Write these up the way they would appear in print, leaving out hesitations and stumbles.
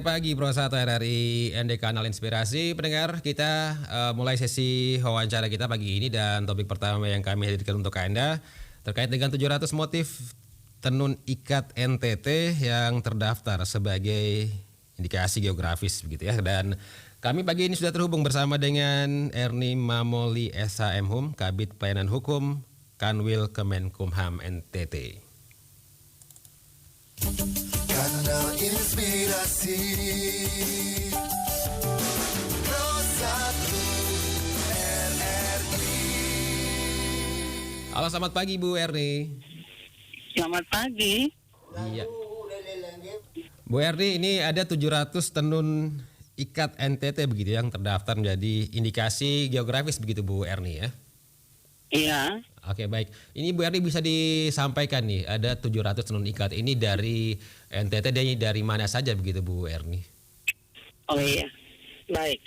Pagi Bro Sato RRI ND Kanal Inspirasi. Pendengar, kita mulai sesi wawancara kita pagi ini dan topik pertama yang kami hadirkan untuk Anda terkait dengan 700 motif tenun ikat NTT yang terdaftar sebagai indikasi geografis begitu ya. Dan kami pagi ini sudah terhubung bersama dengan Erni Mamoli SHM Hum, Kabid Pelayanan Hukum Kanwil Kemenkumham NTT. Kanal Inspirasi Pro 1 RRI. Halo, selamat pagi Bu Erni. Selamat pagi. Iya. Bu Erni, ini ada 700 tenun ikat NTT begitu yang terdaftar menjadi indikasi geografis begitu Bu Erni ya. Iya. Oke, baik. Ini Bu Erni bisa disampaikan nih, ada 700 tenun ikat ini dari NTT, dari mana saja begitu Bu Erni? Oh iya. Baik.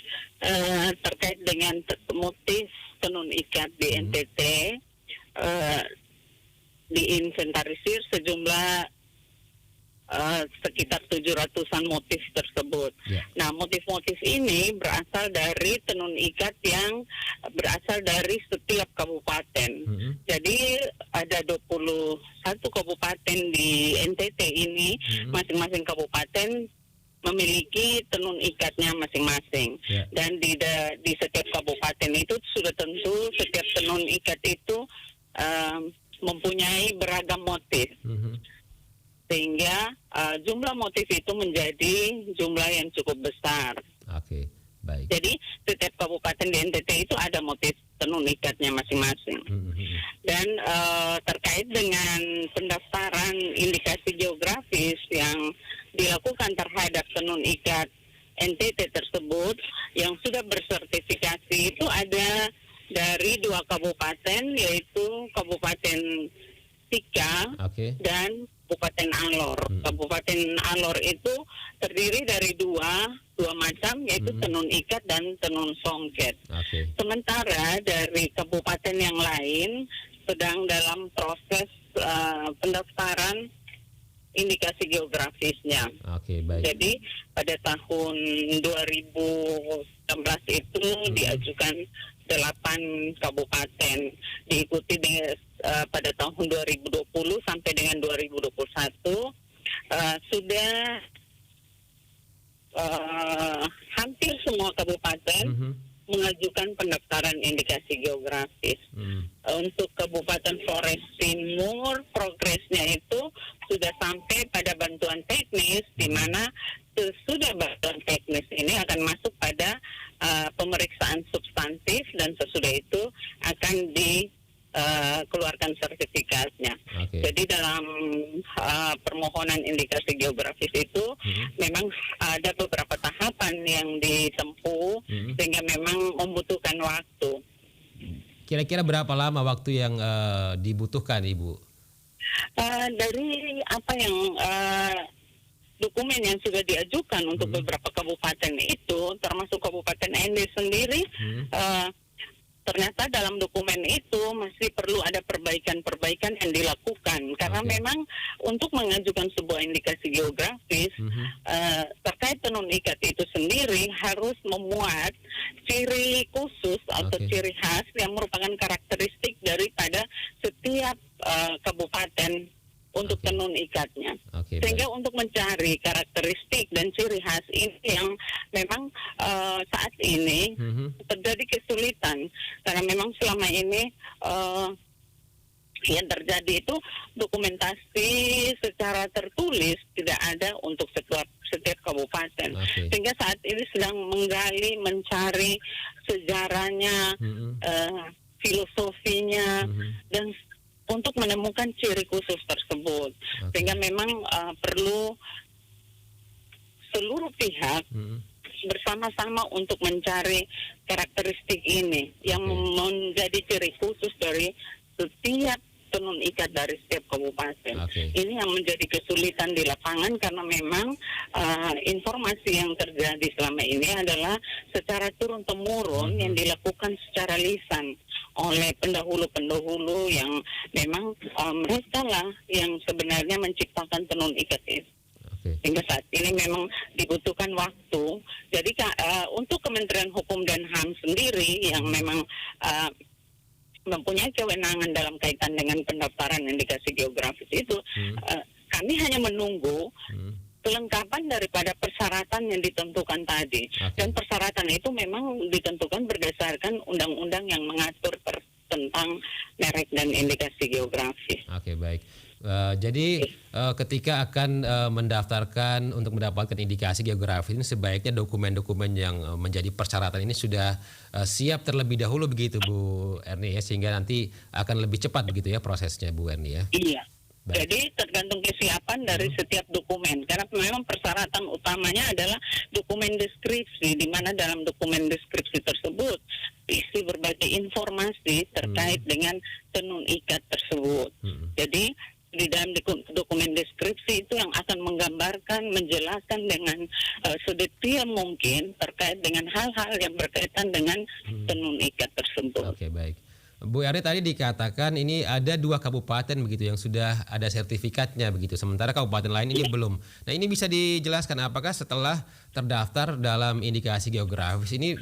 Terkait dengan motif tenun ikat di NTT, diinventarisir sejumlah sekitar 700-an motif tersebut. Ya. Nah, motif-motif ini berasal dari tenun ikat yang berasal dari setiap kabupaten. Jadi ada 21 kabupaten di NTT ini, masing-masing kabupaten memiliki tenun ikatnya masing-masing. Ya. Dan di setiap kabupaten itu sudah tentu setiap tenun ikat itu mempunyai beragam motif. Sehingga jumlah motif itu menjadi jumlah yang cukup besar. Oke, baik. Jadi setiap kabupaten di NTT itu ada motif tenun ikatnya masing-masing. Dan terkait dengan pendaftaran indikasi geografis yang dilakukan terhadap tenun ikat NTT tersebut yang sudah bersertifikasi itu ada dari 2 kabupaten, yaitu Kabupaten Sika dan Kabupaten Alor. Kabupaten Alor itu terdiri dari dua macam, yaitu tenun ikat dan tenun songket. Sementara dari kabupaten yang lain sedang dalam proses pendaftaran indikasi geografisnya. Baik. Jadi pada tahun 2016 itu diajukan 8 kabupaten, diikuti dengan pada tahun 2020 sampai dengan 2021 sudah hampir semua kabupaten mengajukan pendaftaran indikasi geografis. Untuk Kabupaten Flores Timur, progresnya itu sudah sampai pada bantuan teknis, di mana sesudah bantuan teknis ini akan masuk pada pemeriksaan substantif dan sesudah itu akan dikeluarkan sertifikatnya. Jadi dalam permohonan indikasi geografis itu memang ada beberapa tahapan yang ditempuh sehingga memang membutuhkan waktu. Kira-kira berapa lama waktu yang dibutuhkan Ibu? Dari apa yang dokumen yang sudah diajukan untuk beberapa kabupaten itu, termasuk Kabupaten ND sendiri, ternyata dalam dokumen itu masih perlu ada perbaikan-perbaikan yang dilakukan. Karena memang untuk mengajukan sebuah indikasi geografis, terkait tenun ikat itu sendiri harus memuat ciri khusus atau ciri khas yang merupakan karakteristik daripada setiap kabupaten untuk tenun ikatnya. Sehingga untuk mencari karakteristik dan ciri khas ini yang memang saat ini terjadi kesulitan, karena memang selama ini yang terjadi itu dokumentasi secara tertulis tidak ada untuk setiap kabupaten. Sehingga saat ini sedang menggali, mencari sejarahnya, filosofinya, dan untuk menemukan ciri khusus tersebut. Sehingga memang perlu seluruh pihak bersama-sama untuk mencari karakteristik ini yang menjadi ciri khusus dari setiap tenun ikat dari setiap kabupaten. Ini yang menjadi kesulitan di lapangan, karena memang informasi yang terjadi selama ini adalah secara turun-temurun yang dilakukan secara lisan oleh pendahulu-pendahulu yang memang mereka lah yang sebenarnya menciptakan tenun ikat itu. Oke. Hingga saat ini memang dibutuhkan waktu. Jadi untuk Kementerian Hukum dan HAM sendiri yang memang mempunyai kewenangan dalam kaitan dengan pendaftaran indikasi geografis itu, kami hanya menunggu kelengkapan daripada persyaratan yang ditentukan tadi. Dan persyaratan itu memang ditentukan berdasarkan undang-undang yang mengatur tentang merek dan indikasi geografis. Oke, baik. Jadi ketika akan mendaftarkan untuk mendapatkan indikasi geografis ini sebaiknya dokumen-dokumen yang menjadi persyaratan ini sudah siap terlebih dahulu begitu Bu Erni ya, sehingga nanti akan lebih cepat begitu ya prosesnya Bu Erni ya. Iya. Baik. Jadi tergantung kesiapan dari setiap dokumen. Karena memang persyaratan utamanya adalah dokumen deskripsi, di mana dalam dokumen deskripsi tersebut isi berbagai informasi terkait dengan tenun ikat tersebut. Jadi di dalam dokumen deskripsi itu yang akan menggambarkan, menjelaskan dengan sedetail mungkin terkait dengan hal-hal yang berkaitan dengan tenun ikat tersebut. Oke, baik. Bu Erni tadi dikatakan ini ada 2 kabupaten begitu yang sudah ada sertifikatnya begitu, sementara kabupaten lain ini belum. Nah, ini bisa dijelaskan apakah setelah terdaftar dalam indikasi geografis ini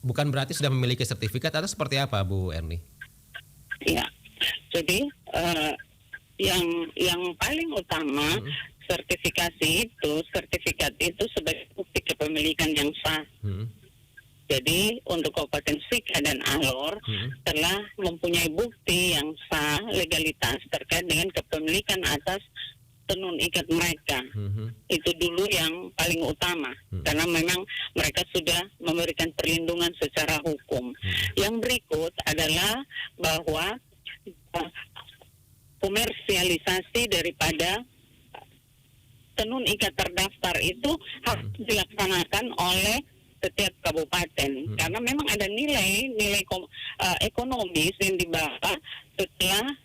bukan berarti sudah memiliki sertifikat atau seperti apa Bu Erni? Ya, jadi yang paling utama sertifikat itu sebagai bukti kepemilikan yang sah. Jadi untuk Kabupaten Sika dan Alor telah mempunyai bukti yang sah legalitas terkait dengan kepemilikan atas tenun ikat mereka. Itu dulu yang paling utama karena memang mereka sudah memberikan perlindungan secara hukum. Yang berikut adalah bahwa komersialisasi daripada tenun ikat terdaftar itu harus dilaksanakan oleh setiap kabupaten karena memang ada nilai ekonomis yang dibawa setelah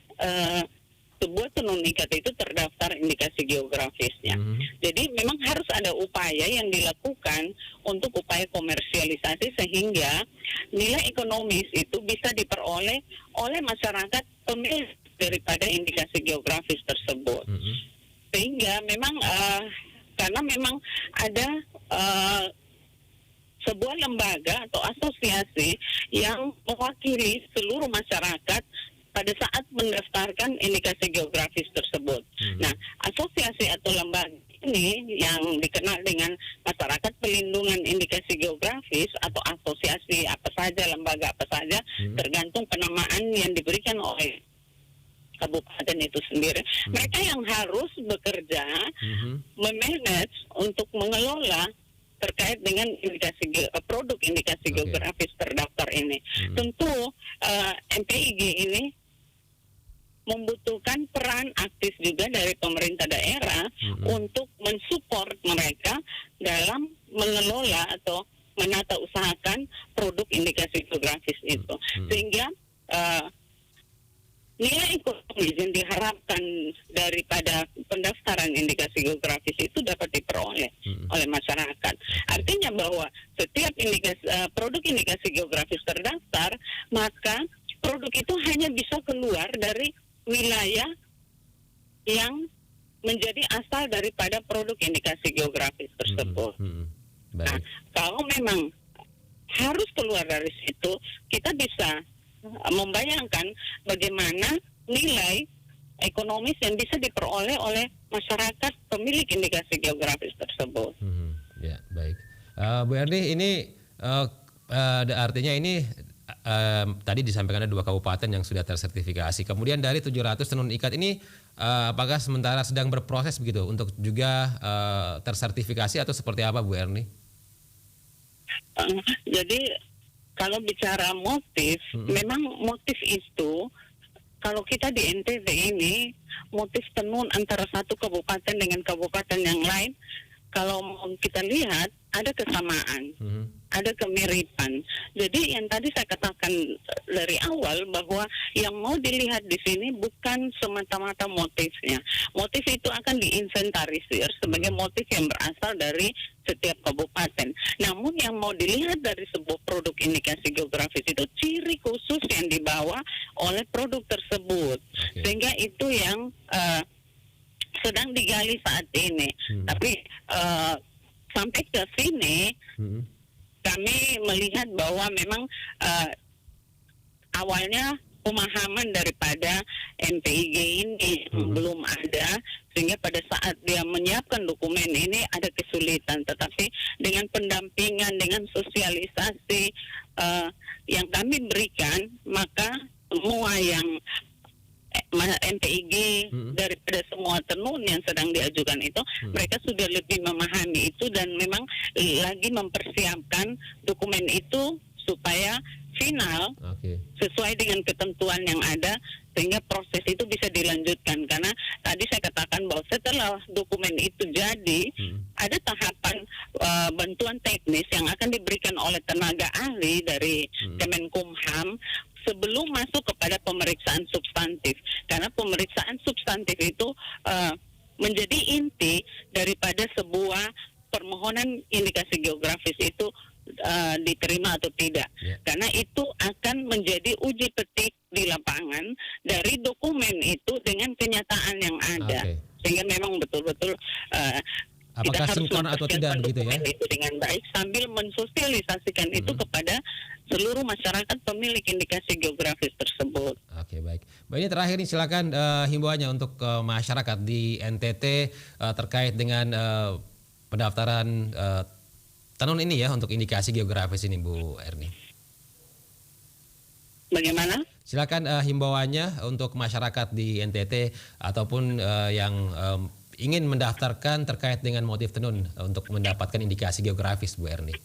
sebuah tenun ikat itu terdaftar indikasi geografisnya. Jadi memang harus ada upaya yang dilakukan untuk upaya komersialisasi sehingga nilai ekonomis itu bisa diperoleh oleh masyarakat pemilik daripada indikasi geografis tersebut. Sehingga memang karena memang ada sebuah lembaga atau asosiasi yang mewakili seluruh masyarakat pada saat mendaftarkan indikasi geografis tersebut. Nah, asosiasi atau lembaga ini yang dikenal dengan masyarakat pelindungan indikasi geografis atau asosiasi apa saja, lembaga apa saja, tergantung penamaan yang diberikan oleh kabupaten itu sendiri. Mereka yang harus bekerja memanage untuk mengelola terkait dengan produk indikasi geografis terdaftar ini. Tentu MPIG ini membutuhkan peran aktif juga dari pemerintah daerah untuk mensupport mereka dalam mengelola atau menata usahakan produk indikasi geografis itu. Sehingga nilai ekonomis yang diharapkan daripada pendaftaran indikasi geografis itu dapat diperoleh oleh masyarakat. Artinya bahwa setiap produk indikasi geografis terdaftar, maka produk itu hanya bisa keluar dari wilayah yang menjadi asal daripada produk indikasi geografis tersebut. Nah, kalau memang harus keluar dari situ, kita bisa membayangkan bagaimana nilai ekonomis yang bisa diperoleh oleh masyarakat pemilik indikasi geografis tersebut. Ya, baik. Bu Erni, ini artinya ini tadi disampaikan ada 2 kabupaten yang sudah tersertifikasi. Kemudian dari 700 tenun ikat ini apakah sementara sedang berproses begitu untuk juga tersertifikasi atau seperti apa Bu Erni? Jadi kalau bicara motif, memang motif itu kalau kita di NTT ini motif tenun antara satu kabupaten dengan kabupaten yang lain, kalau kita lihat ada kesamaan, ada kemiripan. Jadi yang tadi saya katakan dari awal bahwa yang mau dilihat di sini bukan semata-mata motifnya. Motif itu akan diinventarisir sebagai motif yang berasal dari setiap kabupaten. Namun yang mau dilihat dari sebuah produk indikasi geografis itu ciri khusus yang dibawa oleh produk tersebut. Sehingga itu yang sedang digali saat ini. Tapi sampai ke sini kami melihat bahwa memang awalnya pemahaman daripada MPIG ini belum ada, sehingga pada saat dia menyiapkan dokumen ini ada kesulitan. Tetapi dengan pendampingan, dengan sosialisasi yang kami berikan, maka semua yang MPIG daripada semua tenun yang sedang diajukan itu, mereka sudah lebih memahami itu dan memang lagi mempersiapkan dokumen itu supaya final sesuai dengan ketentuan yang ada, sehingga proses itu bisa dilanjutkan. Karena tadi saya katakan bahwa setelah dokumen itu jadi, ada tahapan bantuan teknis yang akan diberikan oleh tenaga ahli dari Kemenkumham sebelum masuk kepada pemeriksaan substantif. Karena pemeriksaan substantif itu menjadi inti daripada sebuah permohonan indikasi geografis itu diterima atau tidak. Karena itu akan menjadi uji petik di lapangan dari dokumen itu dengan kenyataan yang ada. Sehingga memang betul-betul apakah kita harus sinkron atau tidak begitu ya? itu dengan baik sambil mensosialisasikan itu kepada seluruh masyarakat pemilik indikasi geografis tersebut. Oke, baik. Mbak, ini terakhir nih, silakan himbauannya untuk masyarakat di NTT terkait dengan pendaftaran tenun ini ya untuk indikasi geografis ini, Bu Erni. Bagaimana? Silakan himbauannya untuk masyarakat di NTT ataupun yang ingin mendaftarkan terkait dengan motif tenun untuk mendapatkan indikasi geografis, Bu Erni.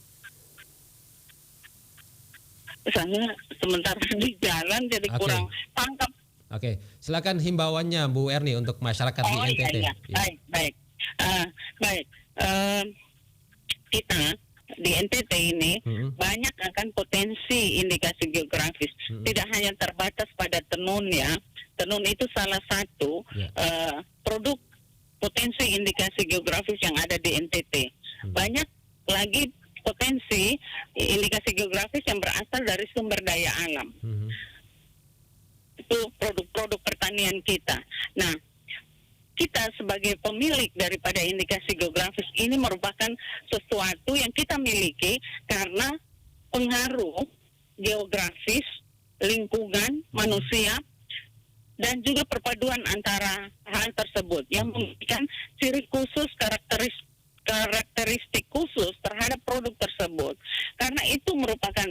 Saya sementara di jalan jadi kurang tangkap. Oke, silakan himbauannya Bu Erni untuk masyarakat di NTT. Iya. Baik. Kita di NTT ini banyak akan potensi indikasi geografis. Tidak hanya terbatas pada tenun ya. Tenun itu salah satu produk potensi indikasi geografis yang ada di NTT. Banyak lagi potensi indikasi geografis yang berasal dari sumber daya alam. Itu produk-produk pertanian kita. Nah, kita sebagai pemilik daripada indikasi geografis ini merupakan sesuatu yang kita miliki karena pengaruh geografis, lingkungan, manusia, dan juga perpaduan antara hal tersebut yang memberikan ciri khusus, karakteristik khusus terhadap produk tersebut. Karena itu merupakan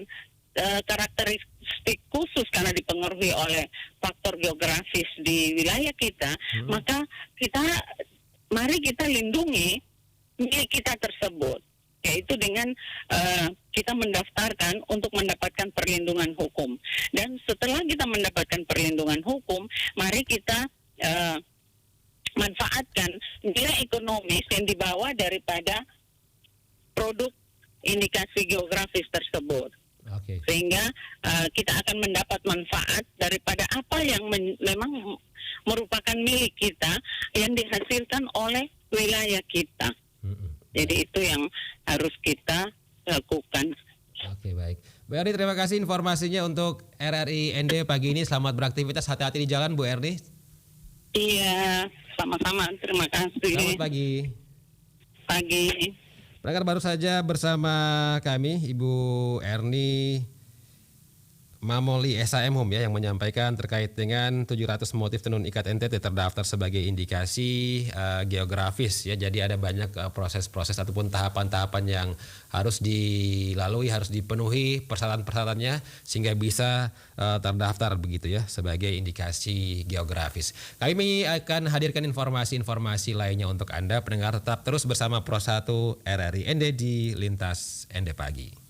karakteristik khusus karena dipengaruhi oleh faktor geografis di wilayah kita, maka mari kita lindungi milik kita tersebut, yaitu dengan kita mendaftarkan untuk mendapatkan perlindungan hukum. Dan setelah kita mendapatkan perlindungan hukum, mari kita manfaatkan nilai ekonomis yang dibawa daripada produk indikasi geografis tersebut. Sehingga kita akan mendapat manfaat daripada apa yang memang merupakan milik kita yang dihasilkan oleh wilayah kita. Jadi itu yang harus kita lakukan. Oke, baik. Bu Erni, terima kasih informasinya untuk RRI ND pagi ini. Selamat beraktivitas, hati-hati di jalan, Bu Erni. Iya, sama-sama. Terima kasih. Selamat pagi. Pagi. Pendengar, baru saja bersama kami Ibu Erni Mamoli SHM Home ya yang menyampaikan terkait dengan 700 motif tenun ikat NTT terdaftar sebagai indikasi geografis ya. Jadi ada banyak proses-proses ataupun tahapan-tahapan yang harus dilalui, harus dipenuhi persyaratan-persyaratannya sehingga bisa terdaftar begitu ya sebagai indikasi geografis. Kami akan hadirkan informasi-informasi lainnya untuk Anda pendengar, tetap terus bersama Pro 1 RRI ND di Lintas ND Pagi.